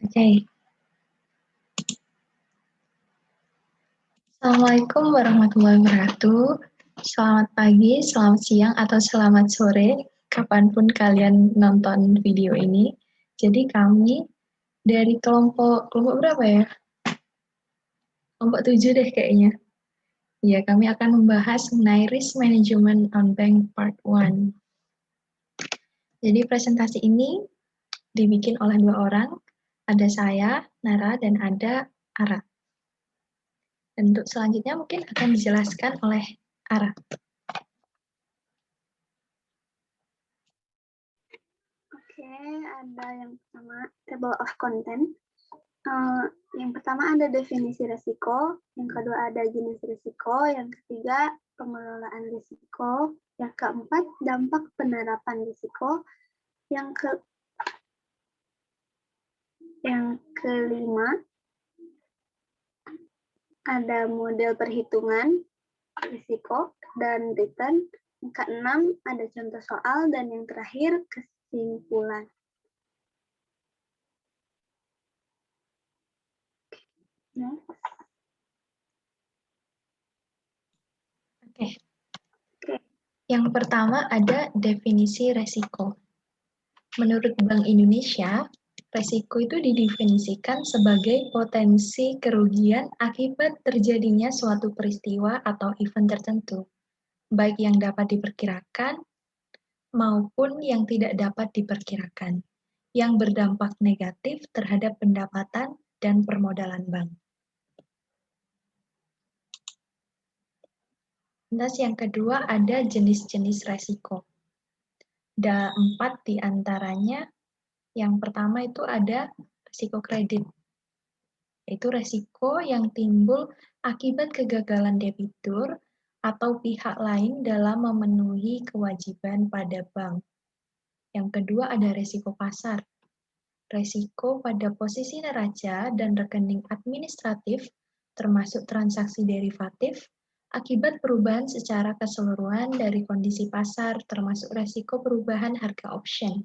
Oke. Assalamualaikum warahmatullahi wabarakatuh. Selamat pagi, selamat siang, atau selamat sore, kapanpun kalian nonton video ini. Jadi kami dari kelompok berapa ya? Kelompok 7 deh kayaknya. Ya, kami akan membahas mengenai Risk Management on Bank Part 1. Jadi presentasi ini dibikin oleh 2 orang, ada saya, Nara, dan ada Ara. Dan untuk selanjutnya mungkin akan dijelaskan oleh Ara. Oke, ada yang pertama, table of content. Yang pertama ada definisi risiko, yang kedua ada jenis risiko, yang ketiga pengelolaan risiko, yang keempat dampak penerapan risiko, yang kelima ada model perhitungan risiko dan return, yang keenam ada contoh soal, dan yang terakhir kesimpulan. Oke. Yang pertama ada definisi resiko. Menurut Bank Indonesia, resiko itu didefinisikan sebagai potensi kerugian akibat terjadinya suatu peristiwa atau event tertentu, baik yang dapat diperkirakan maupun yang tidak dapat diperkirakan, yang berdampak negatif terhadap pendapatan dan permodalan bank. Terus yang kedua ada jenis-jenis resiko. Ada 4 diantaranya. Yang pertama itu ada resiko kredit. Itu resiko yang timbul akibat kegagalan debitur atau pihak lain dalam memenuhi kewajiban pada bank. Yang kedua ada resiko pasar. Resiko pada posisi neraca dan rekening administratif, termasuk transaksi derivatif, akibat perubahan secara keseluruhan dari kondisi pasar, termasuk resiko perubahan harga option.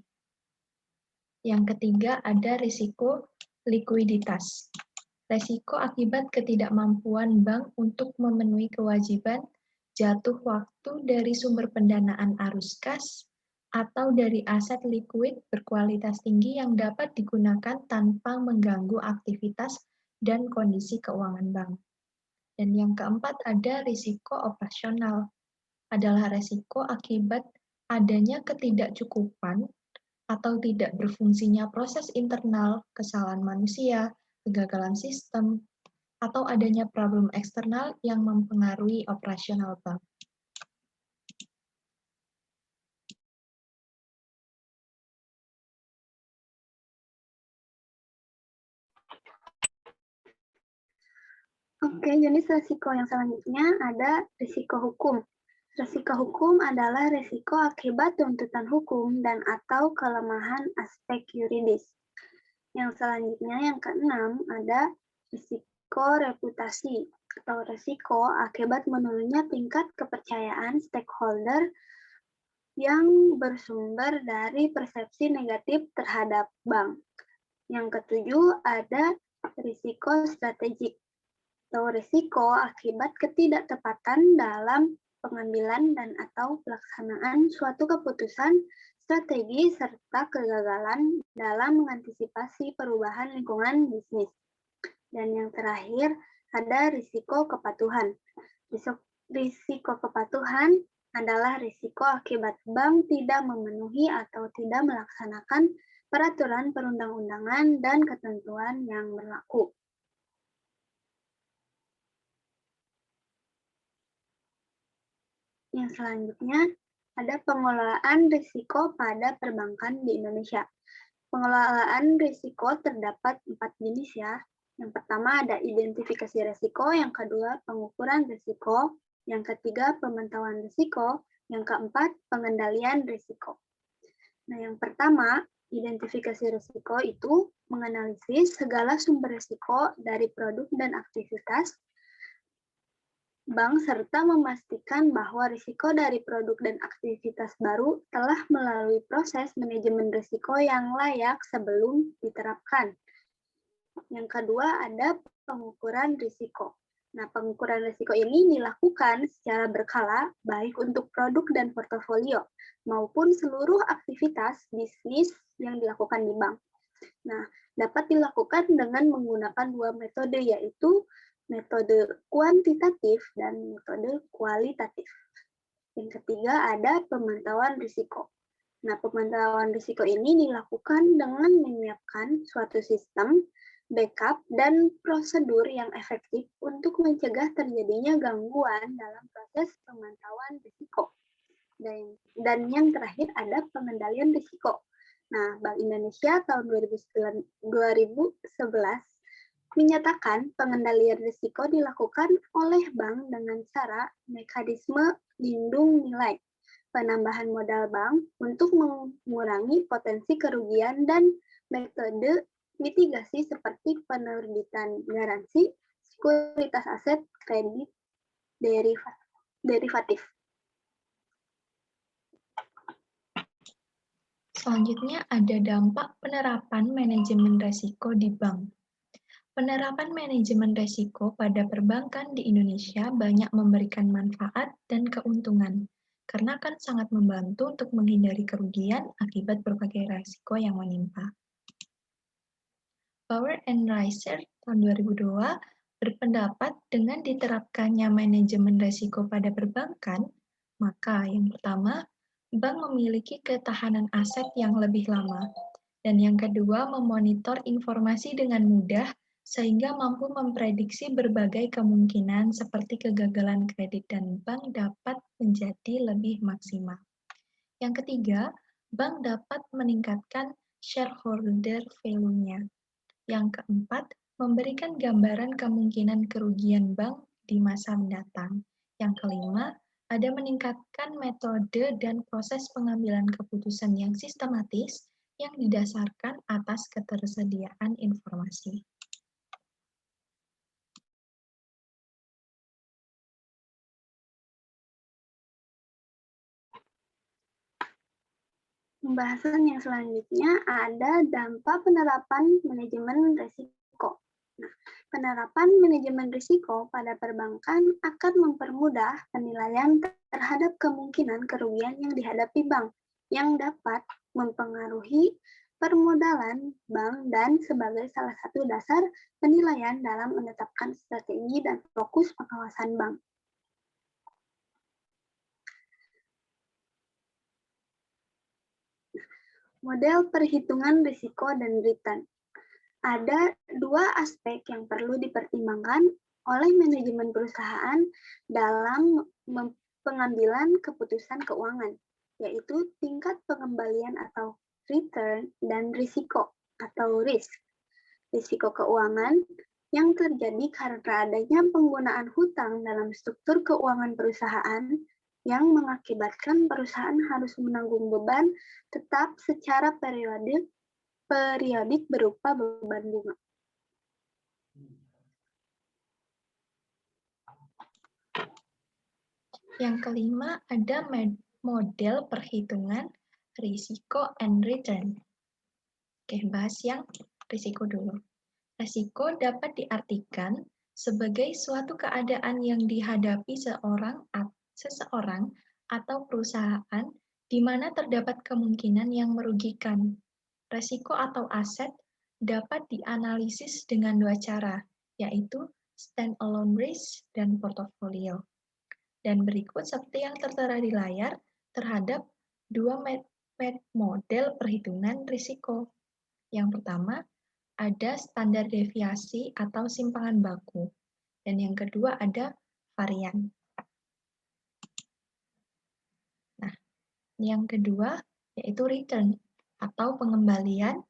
Yang ketiga ada risiko likuiditas. Resiko akibat ketidakmampuan bank untuk memenuhi kewajiban jatuh waktu dari sumber pendanaan arus kas atau dari aset likuid berkualitas tinggi yang dapat digunakan tanpa mengganggu aktivitas dan kondisi keuangan bank. Dan yang keempat ada risiko operasional. Adalah risiko akibat adanya ketidakcukupan atau tidak berfungsinya proses internal, kesalahan manusia, kegagalan sistem, atau adanya problem eksternal yang mempengaruhi operasional bank. Oke, jenis risiko yang selanjutnya ada risiko hukum. Risiko hukum adalah risiko akibat tuntutan hukum dan atau kelemahan aspek yuridis. Yang selanjutnya, yang keenam, ada risiko reputasi atau risiko akibat menurunnya tingkat kepercayaan stakeholder yang bersumber dari persepsi negatif terhadap bank. Yang ketujuh, ada risiko strategik atau risiko akibat ketidaktepatan dalam pengambilan dan atau pelaksanaan suatu keputusan strategi serta kegagalan dalam mengantisipasi perubahan lingkungan bisnis. Dan yang terakhir ada risiko kepatuhan. Risiko kepatuhan adalah risiko akibat bank tidak memenuhi atau tidak melaksanakan peraturan perundang-undangan dan ketentuan yang berlaku. Yang selanjutnya ada pengelolaan risiko pada perbankan di Indonesia. Pengelolaan risiko terdapat 4 jenis ya. Yang pertama ada identifikasi risiko, yang kedua pengukuran risiko, yang ketiga pemantauan risiko, yang keempat pengendalian risiko. Nah, yang pertama, identifikasi risiko itu menganalisis segala sumber risiko dari produk dan aktivitas bank serta memastikan bahwa risiko dari produk dan aktivitas baru telah melalui proses manajemen risiko yang layak sebelum diterapkan. Yang kedua ada pengukuran risiko. Nah, pengukuran risiko ini dilakukan secara berkala, baik untuk produk dan portofolio, maupun seluruh aktivitas bisnis yang dilakukan di bank. Nah, dapat dilakukan dengan menggunakan dua metode, yaitu metode kuantitatif dan metode kualitatif. Yang ketiga ada pemantauan risiko. Nah, pemantauan risiko ini dilakukan dengan menyiapkan suatu sistem backup, dan prosedur yang efektif untuk mencegah terjadinya gangguan dalam proses pemantauan risiko. Dan yang terakhir ada pengendalian risiko. Nah, Bank Indonesia tahun 2011 menyatakan pengendalian risiko dilakukan oleh bank dengan cara mekanisme lindung nilai, penambahan modal bank untuk mengurangi potensi kerugian, dan metode mitigasi seperti penerbitan garansi, sekuritas aset, kredit, derivatif. Selanjutnya ada dampak penerapan manajemen risiko di bank. Penerapan manajemen risiko pada perbankan di Indonesia banyak memberikan manfaat dan keuntungan, karena kan sangat membantu untuk menghindari kerugian akibat berbagai risiko yang menimpa. Power and Riser tahun 2002 berpendapat dengan diterapkannya manajemen risiko pada perbankan, maka yang pertama, bank memiliki ketahanan aset yang lebih lama, dan yang kedua, memonitor informasi dengan mudah sehingga mampu memprediksi berbagai kemungkinan seperti kegagalan kredit dan bank dapat menjadi lebih maksimal. Yang ketiga, bank dapat meningkatkan shareholder value-nya. Yang keempat, memberikan gambaran kemungkinan kerugian bank di masa mendatang. Yang kelima, ada meningkatkan metode dan proses pengambilan keputusan yang sistematis yang didasarkan atas ketersediaan informasi. Pembahasan yang selanjutnya ada dampak penerapan manajemen risiko. Nah, penerapan manajemen risiko pada perbankan akan mempermudah penilaian terhadap kemungkinan kerugian yang dihadapi bank, yang dapat mempengaruhi permodalan bank dan sebagai salah satu dasar penilaian dalam menetapkan strategi dan fokus pengawasan bank. Model perhitungan risiko dan return. Ada dua aspek yang perlu dipertimbangkan oleh manajemen perusahaan dalam pengambilan keputusan keuangan, yaitu tingkat pengembalian atau return dan risiko atau risk. Risiko keuangan yang terjadi karena adanya penggunaan hutang dalam struktur keuangan perusahaan yang mengakibatkan perusahaan harus menanggung beban tetap secara periodik berupa beban bunga. Yang kelima ada model perhitungan risiko and return. Oke, bahas yang risiko dulu. Risiko dapat diartikan sebagai suatu keadaan yang dihadapi seseorang atau perusahaan di mana terdapat kemungkinan yang merugikan. Risiko atau aset dapat dianalisis dengan dua cara, yaitu stand-alone risk dan portofolio. Dan berikut seperti yang tertera di layar terhadap dua model perhitungan risiko. Yang pertama, ada standar deviasi atau simpangan baku. Dan yang kedua ada varian. Nah, yang kedua yaitu return atau pengembalian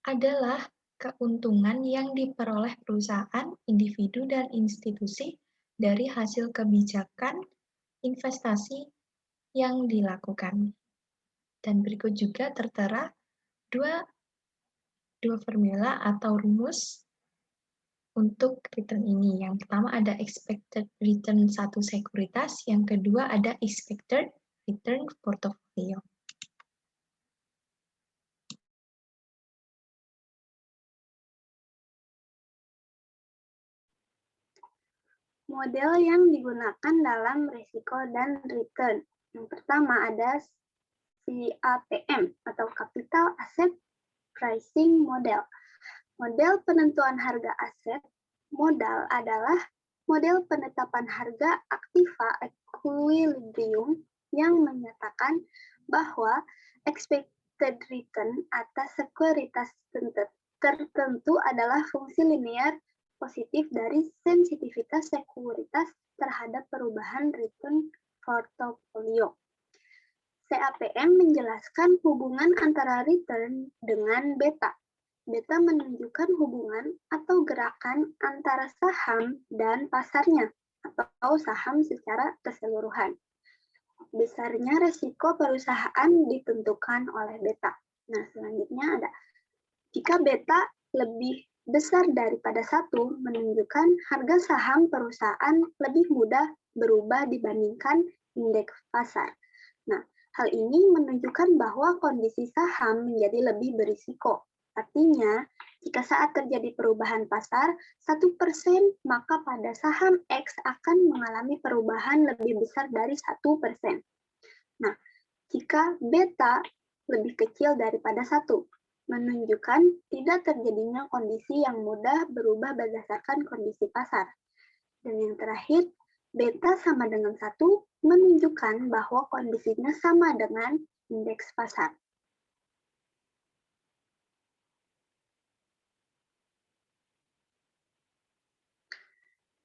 adalah keuntungan yang diperoleh perusahaan, individu, dan institusi dari hasil kebijakan investasi yang dilakukan. Dan berikut juga tertera dua formula atau rumus untuk return ini. Yang pertama ada expected return satu sekuritas, yang kedua ada expected return portfolio. Model yang digunakan dalam risiko dan return. Yang pertama ada CAPM atau Capital Asset Pricing Model. Model penentuan harga aset modal adalah model penetapan harga aktiva equilibrium yang menyatakan bahwa expected return atas sekuritas tertentu adalah fungsi linear positif dari sensitivitas sekuritas terhadap perubahan return portofolio. CAPM menjelaskan hubungan antara return dengan beta. Beta menunjukkan hubungan atau gerakan antara saham dan pasarnya atau saham secara keseluruhan. Besarnya resiko perusahaan ditentukan oleh beta. Nah, selanjutnya ada jika beta lebih besar daripada 1 menunjukkan harga saham perusahaan lebih mudah berubah dibandingkan indeks pasar. Nah, hal ini menunjukkan bahwa kondisi saham menjadi lebih berisiko. Artinya, jika saat terjadi perubahan pasar 1%, maka pada saham X akan mengalami perubahan lebih besar dari 1%. Nah, jika beta lebih kecil daripada 1, menunjukkan tidak terjadinya kondisi yang mudah berubah berdasarkan kondisi pasar. Dan yang terakhir, beta sama dengan 1 menunjukkan bahwa kondisinya sama dengan indeks pasar.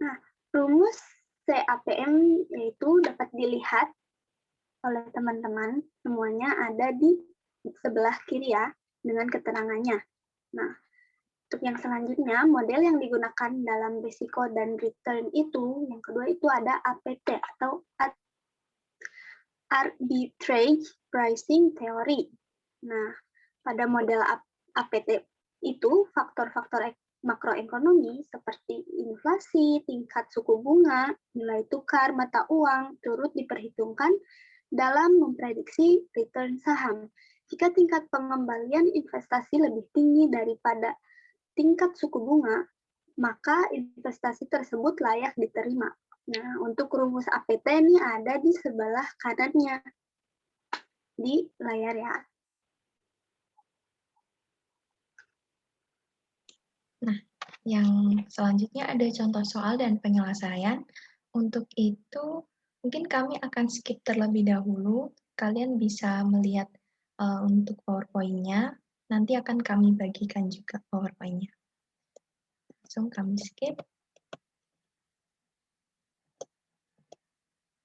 Nah, rumus CAPM yaitu dapat dilihat oleh teman-teman, semuanya ada di sebelah kiri ya, dengan keterangannya. Nah, untuk yang selanjutnya, model yang digunakan dalam risiko dan return itu, yang kedua itu ada APT atau Arbitrage Pricing Theory. Nah, pada model APT itu, faktor-faktor makroekonomi seperti inflasi, tingkat suku bunga, nilai tukar mata uang turut diperhitungkan dalam memprediksi return saham. Jika tingkat pengembalian investasi lebih tinggi daripada tingkat suku bunga, maka investasi tersebut layak diterima. Nah, untuk rumus APT ini ada di sebelah kanannya di layar ya. Nah, yang selanjutnya ada contoh soal dan penyelesaian. Untuk itu, mungkin kami akan skip terlebih dahulu. Kalian bisa melihat untuk PowerPoint-nya. Nanti akan kami bagikan juga PowerPoint-nya. Langsung kami skip.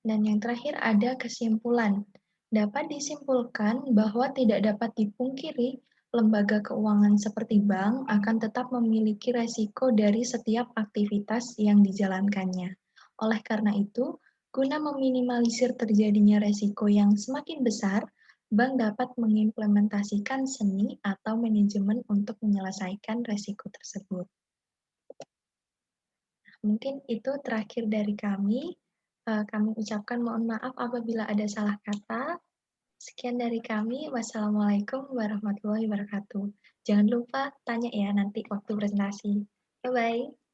Dan yang terakhir ada kesimpulan. Dapat disimpulkan bahwa tidak dapat dipungkiri lembaga keuangan seperti bank akan tetap memiliki resiko dari setiap aktivitas yang dijalankannya. Oleh karena itu, guna meminimalisir terjadinya resiko yang semakin besar, bank dapat mengimplementasikan seni atau manajemen untuk menyelesaikan resiko tersebut. Mungkin itu terakhir dari kami. Kami ucapkan mohon maaf apabila ada salah kata. Sekian dari kami. Wassalamualaikum warahmatullahi wabarakatuh. Jangan lupa tanya ya nanti waktu presentasi. Bye-bye.